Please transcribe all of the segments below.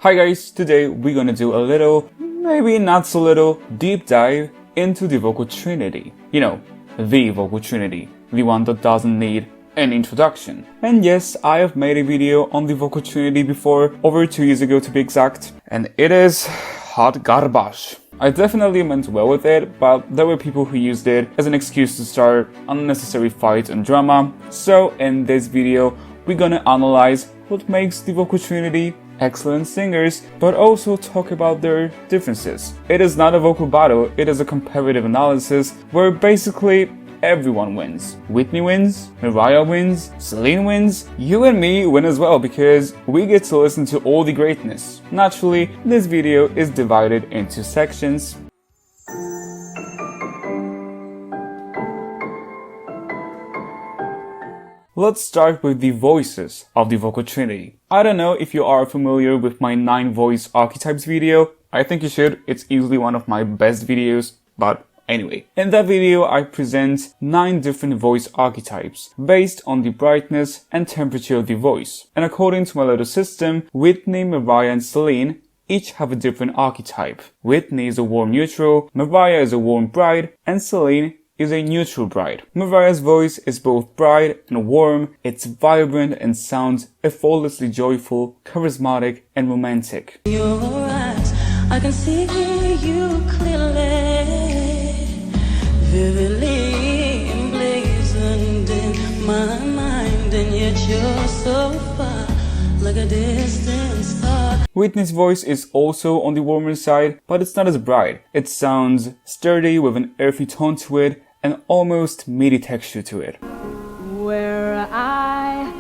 Hi guys, today we're gonna do a little, maybe not so little, deep dive into the Vocal Trinity. You know, the Vocal Trinity, the one that doesn't need an introduction. And yes, I have made a video on the Vocal Trinity before, over 2 years ago to be exact, and it is hot garbage. I definitely meant well with it, but there were people who used it as an excuse to start unnecessary fights and drama. So in this video, we're gonna analyze what makes the Vocal Trinity excellent singers, but also talk about their differences. It is not a vocal battle, it is a comparative analysis where basically everyone wins. Whitney wins, Mariah wins, Celine wins, you and me win as well because we get to listen to all the greatness. Naturally, this video is divided into sections. Let's start with the voices of the Vocal Trinity. I don't know if you are familiar with my 9 voice archetypes video. I think you should, it's easily one of my best videos, but anyway, in that video I present 9 different voice archetypes based on the brightness and temperature of the voice. And according to my little system, Whitney, Mariah and Celine each have a different archetype. Whitney is a warm neutral, Mariah is a warm bright, and Celine is a neutral bright. Mariah's voice is both bright and warm, it's vibrant and sounds effortlessly joyful, charismatic and romantic. Your eyes, I can see you clearly, vividly emblazoned in my mind, and yet you're so far, like a distant star. Whitney's voice is also on the warmer side, but it's not as bright. It sounds sturdy with an earthy tone to it and almost meaty texture to it. Where I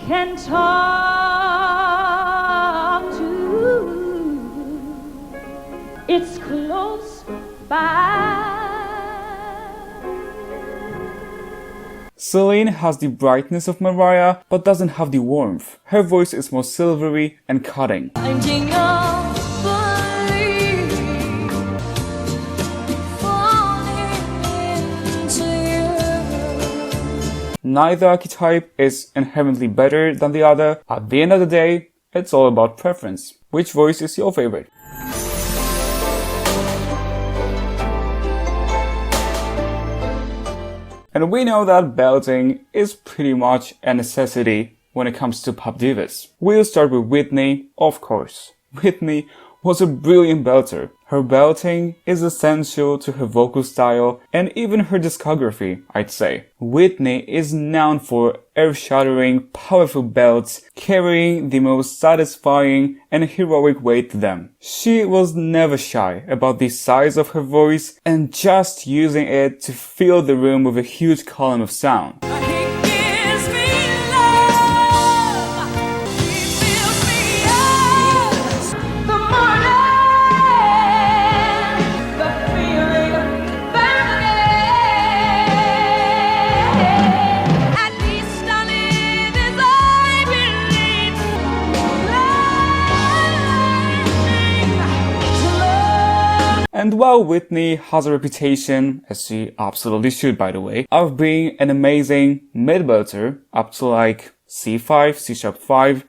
can talk to, it's close by. Celine has the brightness of Mariah, but doesn't have the warmth. Her voice is more silvery and cutting. Neither archetype is inherently better than the other. At the end of the day, it's all about preference. Which voice is your favorite? And we know that belting is pretty much a necessity when it comes to pop divas. We'll start with Whitney, of course. Whitney was a brilliant belter. Her belting is essential to her vocal style and even her discography, I'd say. Whitney is known for earth-shattering, powerful belts, carrying the most satisfying and heroic weight to them. She was never shy about the size of her voice and just using it to fill the room with a huge column of sound. And while Whitney has a reputation, as she absolutely should by the way, of being an amazing mid-belter up to like C5, C-sharp 5,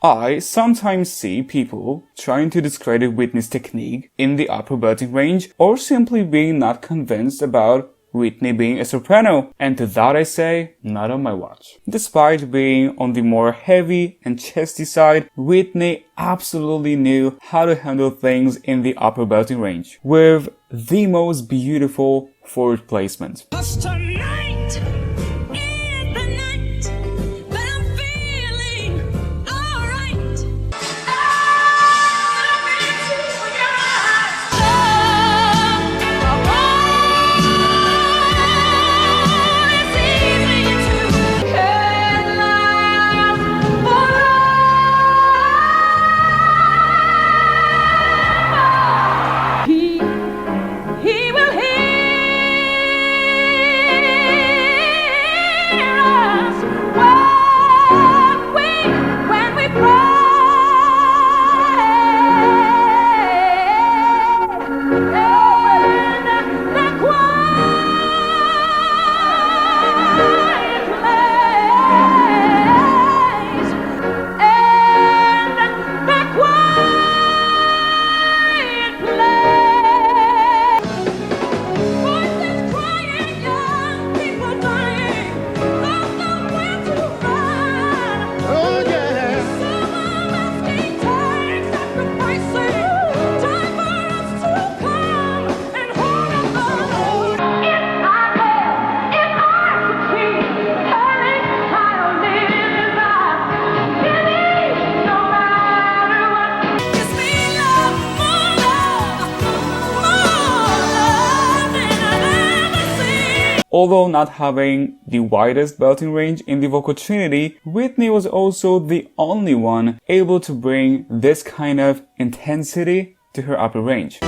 I sometimes see people trying to discredit Whitney's technique in the upper belting range or simply being not convinced about Whitney being a soprano, and to that I say, not on my watch. Despite being on the more heavy and chesty side, Whitney absolutely knew how to handle things in the upper belting range, with the most beautiful forward placement. Although not having the widest belting range in the Vocal Trinity, Whitney was also the only one able to bring this kind of intensity to her upper range.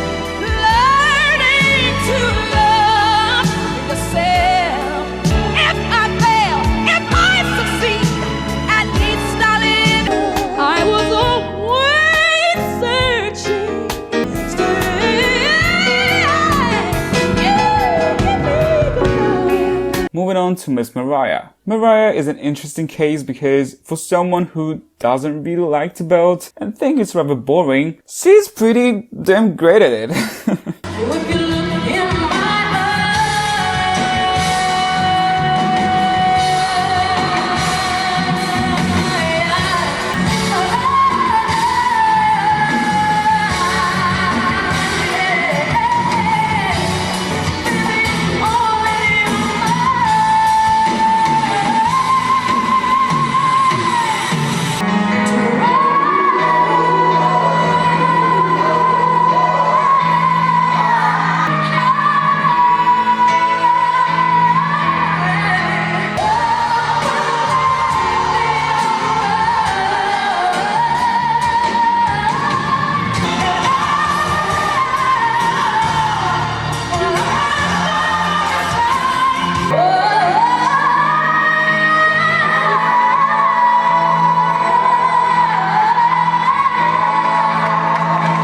Moving on to Miss Mariah. Mariah is an interesting case because for someone who doesn't really like to belt and think it's rather boring, she's pretty damn great at it.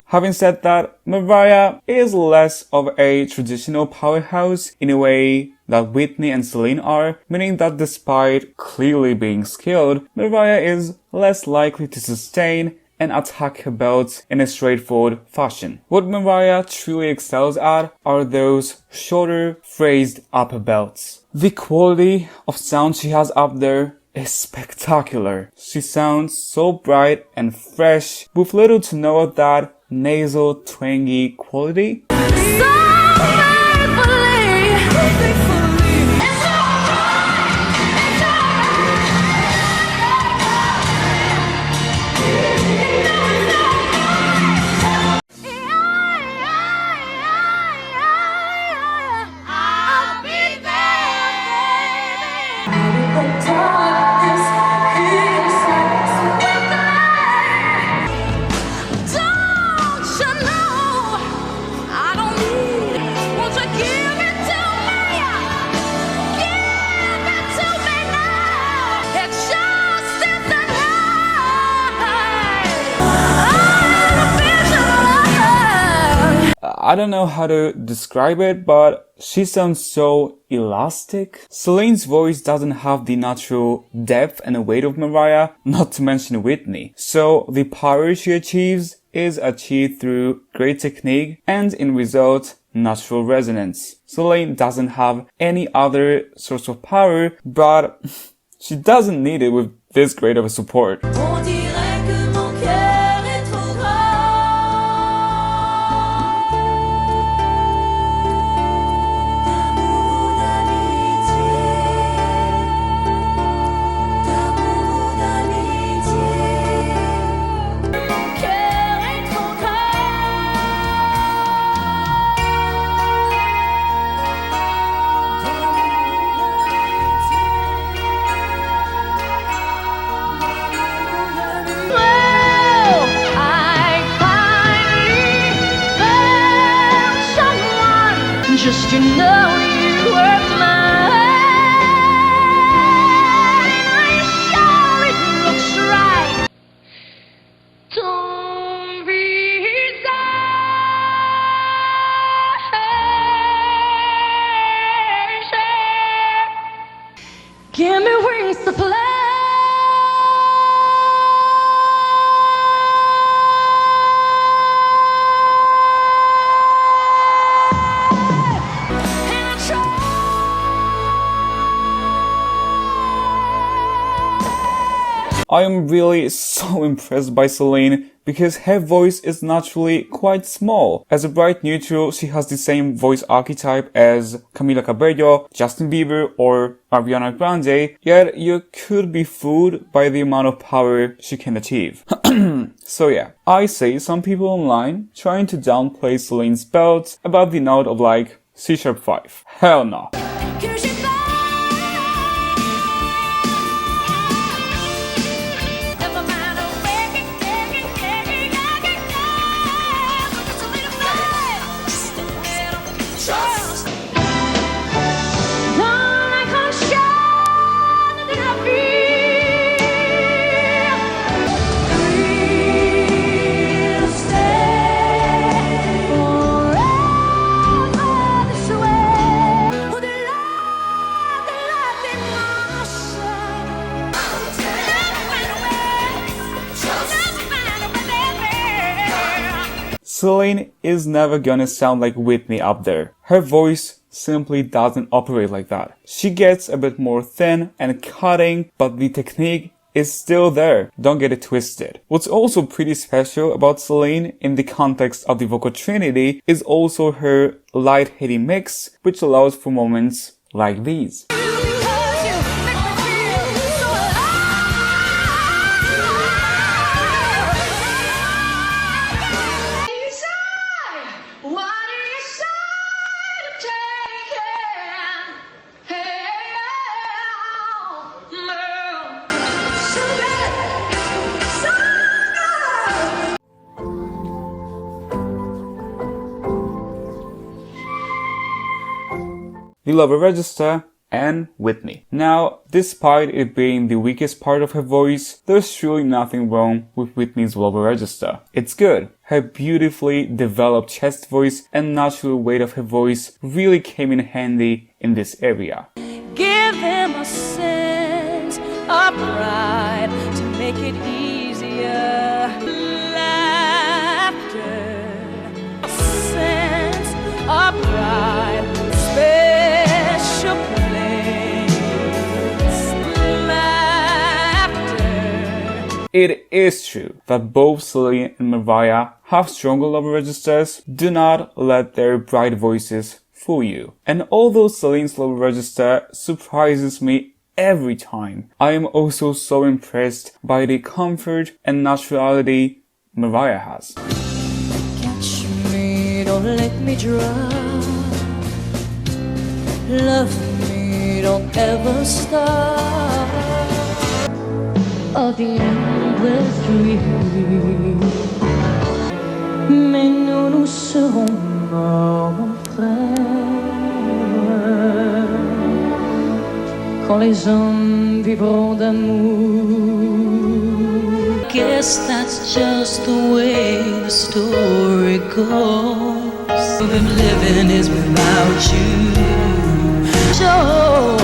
Having said that, Mariah is less of a traditional powerhouse in a way that Whitney and Celine are, meaning that despite clearly being skilled, Mariah is less likely to sustain and attack her belts in a straightforward fashion. What Mariah truly excels at are those shorter, phrased upper belts. The quality of sound she has up there is spectacular. She sounds so bright and fresh, with little to no of that nasal, twangy quality. Don't you know I don't need I don't know how to describe it, but she sounds so elastic. Celine's voice doesn't have the natural depth and weight of Mariah, not to mention Whitney. So the power she achieves is achieved through great technique and in result, natural resonance. Celine doesn't have any other source of power, but she doesn't need it with this great of a support. On dirait que mon cœur est trop grand. D'amour, d'amitié. D'amour, d'amitié. Mon cœur est trop Well, I finally found someone just to know you were mine. Are you sure it looks right? Don't be Give me wings to fly. And I try. I am really so impressed by Celine because her voice is naturally quite small. As a bright neutral, she has the same voice archetype as Camila Cabello, Justin Bieber, or Ariana Grande, yet you could be fooled by the amount of power she can achieve. So yeah, I see some people online trying to downplay Celine's belt about the note of like C#5. Hell no. Que j'ai pas. Never mind a way, just a little bit, just a little trust. Dans l'inconscient de la vie, we'll stay forever this way. Au-delà de la démarche, never find a way, never find a way. Celine is never gonna sound like Whitney up there. Her voice simply doesn't operate like that. She gets a bit more thin and cutting, but the technique is still there. Don't get it twisted. What's also pretty special about Celine in the context of the Vocal Trinity is also her light heady mix, which allows for moments like these. Because you make me feel so alive. What do you say to take it? Hey, so good, so good. The lower register and Whitney. Now, despite it being the weakest part of her voice, there's truly nothing wrong with Whitney's lower register. It's good. Her beautifully developed chest voice and natural weight of her voice really came in handy in this area. Give him a sense of pride to make it easier. Laughter, a sense of pride, special place. Laughter. It is true that both Celine and Mariah have stronger lower registers. Do not let their bright voices fool you. And although Celine's lower register surprises me every time, I am also so impressed by the comfort and naturality Mariah has. Catch me, don't let me drown. Love me, don't ever stop. Of the endless dream. Mais nous serons morts, mon frère, quand les hommes vivront d'amour. Guess that's just the way the story goes. If living is without you, sure.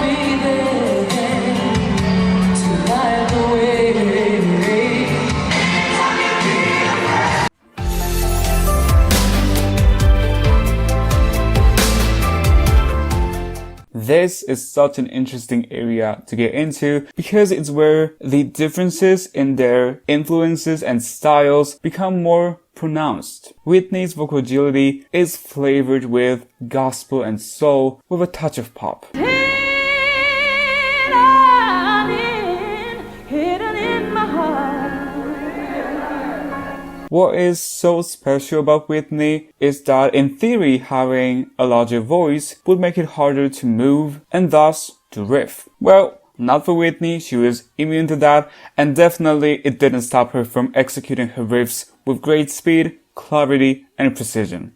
Be there to light the way. This is such an interesting area to get into because it's where the differences in their influences and styles become more pronounced. Whitney's vocal agility is flavored with gospel and soul with a touch of pop. What is so special about Whitney is that in theory having a larger voice would make it harder to move and thus to riff. Well, not for Whitney, she was immune to that, and definitely it didn't stop her from executing her riffs with great speed, clarity, and precision.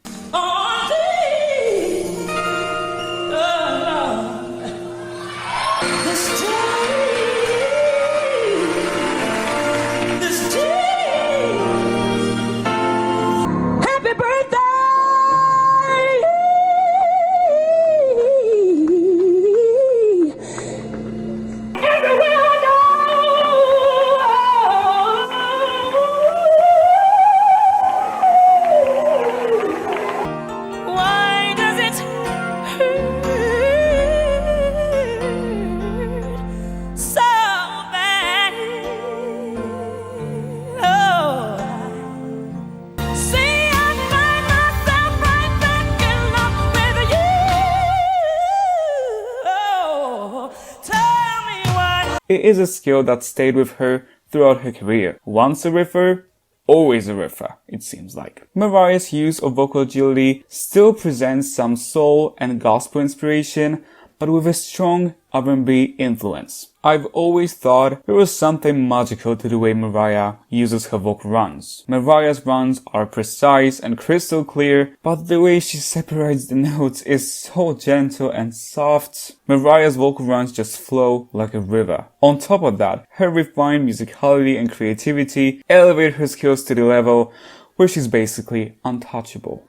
It is a skill that stayed with her throughout her career. Once a riffer, always a riffer, it seems like. Mariah's use of vocal agility still presents some soul and gospel inspiration, but with a strong R&B influence. I've always thought there was something magical to the way Mariah uses her vocal runs. Mariah's runs are precise and crystal clear, but the way she separates the notes is so gentle and soft. Mariah's vocal runs just flow like a river. On top of that, her refined musicality and creativity elevate her skills to the level where she's basically untouchable.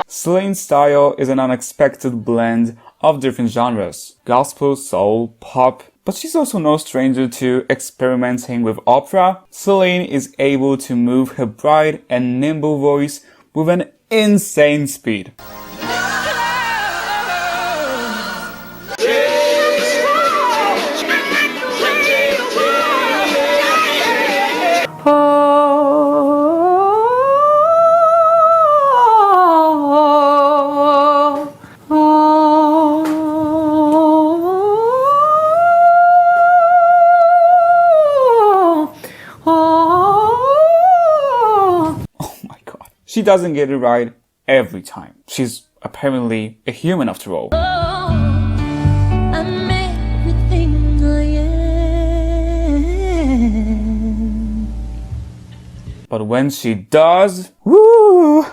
Celine's style is an unexpected blend of different genres, gospel, soul, pop, but she's also no stranger to experimenting with opera. Celine is able to move her bright and nimble voice with an insane speed. She doesn't get it right every time. She's apparently a human after all. I'm everything I am. But when she does, woo!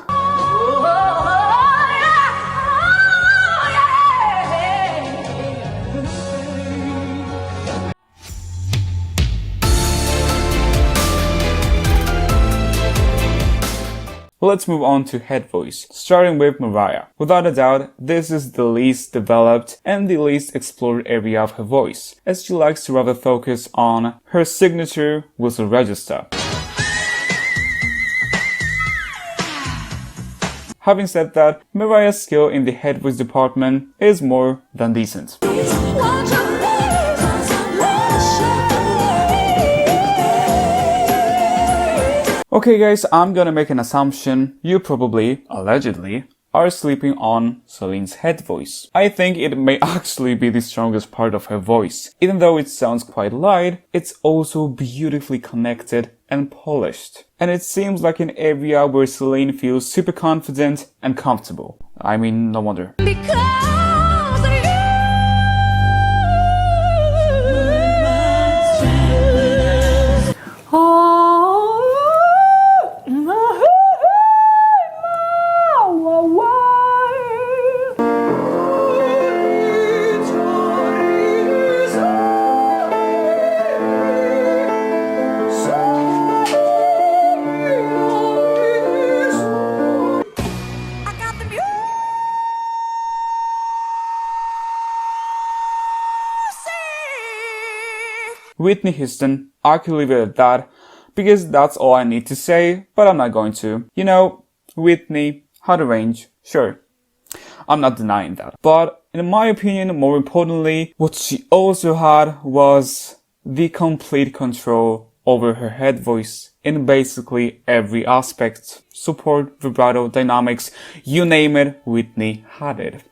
Let's move on to head voice, starting with Mariah. Without a doubt, this is the least developed and the least explored area of her voice, as she likes to rather focus on her signature whistle register. Having said that, Mariah's skill in the head voice department is more than decent. Okay guys, I'm gonna make an assumption. You probably, allegedly, are sleeping on Celine's head voice. I think it may actually be the strongest part of her voice. Even though it sounds quite light, it's also beautifully connected and polished. And it seems like an area where Celine feels super confident and comfortable. I mean, no wonder. Whitney Houston, I could leave it at that, because that's all I need to say, but I'm not going to. You know, Whitney had a range, sure. I'm not denying that. But in my opinion, more importantly, what she also had was the complete control over her head voice in basically every aspect. Support, vibrato, dynamics, you name it, Whitney had it.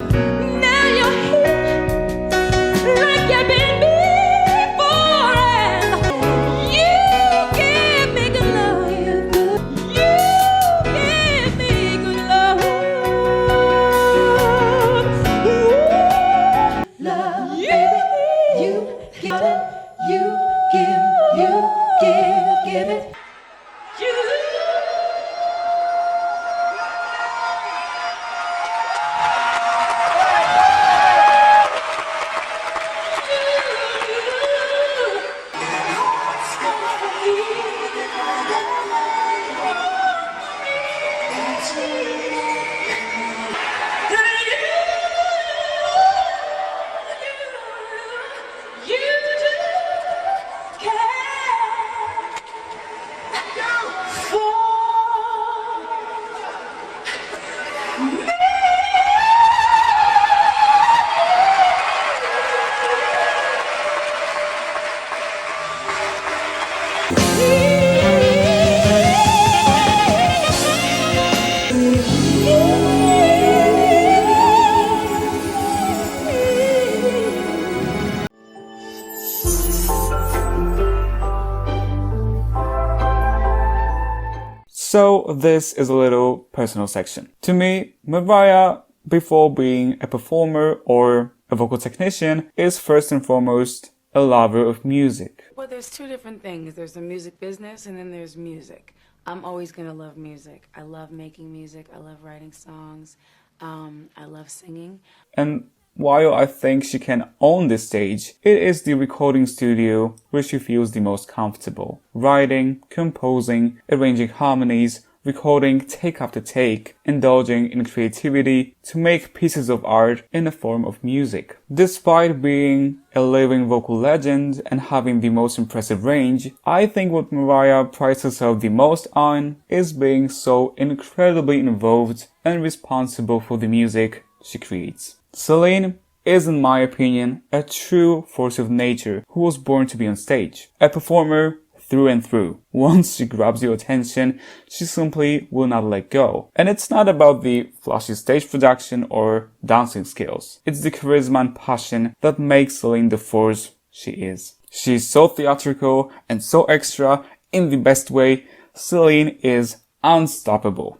So this is a little personal section. To me, Mariah, before being a performer or a vocal technician, is first and foremost a lover of music. Well, there's two different things. There's the music business and then there's music. I'm always gonna love music. I love making music. I love writing songs. I love singing. And while I think she can own this stage, it is the recording studio where she feels the most comfortable. Writing, composing, arranging harmonies, recording take after take, indulging in creativity to make pieces of art in the form of music. Despite being a living vocal legend and having the most impressive range, I think what Mariah prides herself the most on is being so incredibly involved and responsible for the music she creates. Celine is, in my opinion, a true force of nature who was born to be on stage. A performer through and through. Once she grabs your attention, she simply will not let go. And it's not about the flashy stage production or dancing skills. It's the charisma and passion that makes Celine the force she is. She is so theatrical and so extra in the best way. Celine is unstoppable.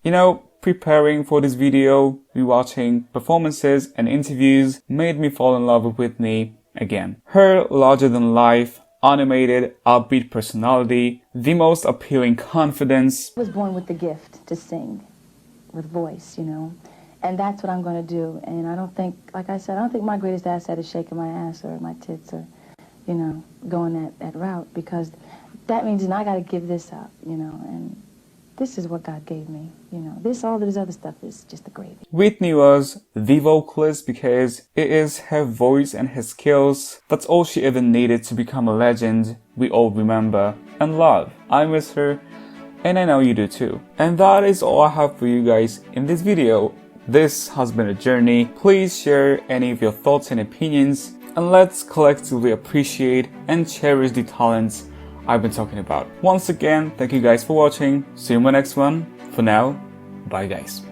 You know, preparing for this video, rewatching performances and interviews made me fall in love with Whitney again. Her larger-than-life, animated, upbeat personality, the most appealing confidence. I was born with the gift to sing, with voice, you know, and that's what I'm going to do. And I don't think, like I said, I don't think my greatest asset is shaking my ass or my tits or, you know, going that route, because that means then I got to give this up, you know, and this is what God gave me. You know, all this other stuff is just the gravy. Whitney was the vocalist because it is her voice and her skills. That's all she ever needed to become a legend we all remember and love. I miss her, and I know you do too. And that is all I have for you guys in this video. This has been a journey. Please share any of your thoughts and opinions, and let's collectively appreciate and cherish the talents I've been talking about. Once again, thank you guys for watching. See you in my next one. For now, bye guys.